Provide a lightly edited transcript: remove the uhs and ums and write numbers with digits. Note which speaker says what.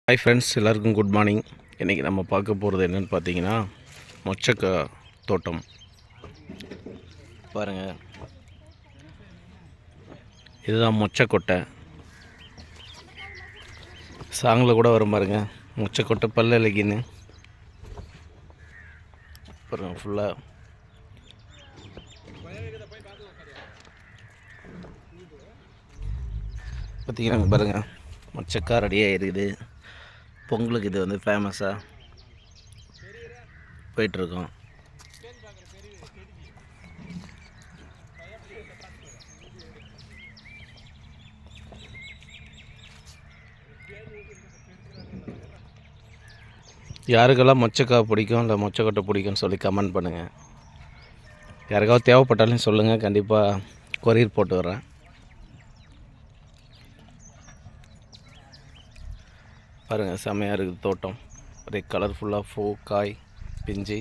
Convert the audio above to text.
Speaker 1: Hi friends, எல்லாருக்கும் good morning. இன்றைக்கி நம்ம பார்க்க போகிறது என்னென்னு பார்த்தீங்கன்னா, மொச்சக்காய் தோட்டம் பாருங்கள். இதுதான் மொச்சக்கொட்டை. சாங்கில் கூட வரும் பாருங்கள், மொச்சக்கொட்டை பல்லழகின்னு பாருங்கள். ஃபுல்லாக பார்த்தீங்கன்னா பாருங்கள், மொச்சக்காய் ரெடியாக இருக்குது. பொங்கலுக்கு இது வந்து ஃபேமஸாக போயிட்டுருக்கோம். யாருக்கெல்லாம் மொச்சக்காய் பிடிக்கும் இல்லை மொச்சக்கொட்டை பிடிக்கும்னு சொல்லி கமெண்ட் பண்ணுங்கள். யாருக்காவது தேவைப்பட்டாலும் சொல்லுங்கள், கண்டிப்பாக கொரியர் போட்டு வரேன். பாருங்கள், செம்மையாக இருக்குது தோட்டம். ஒரே கலர்ஃபுல்லாக பூ, காய், பிஞ்சு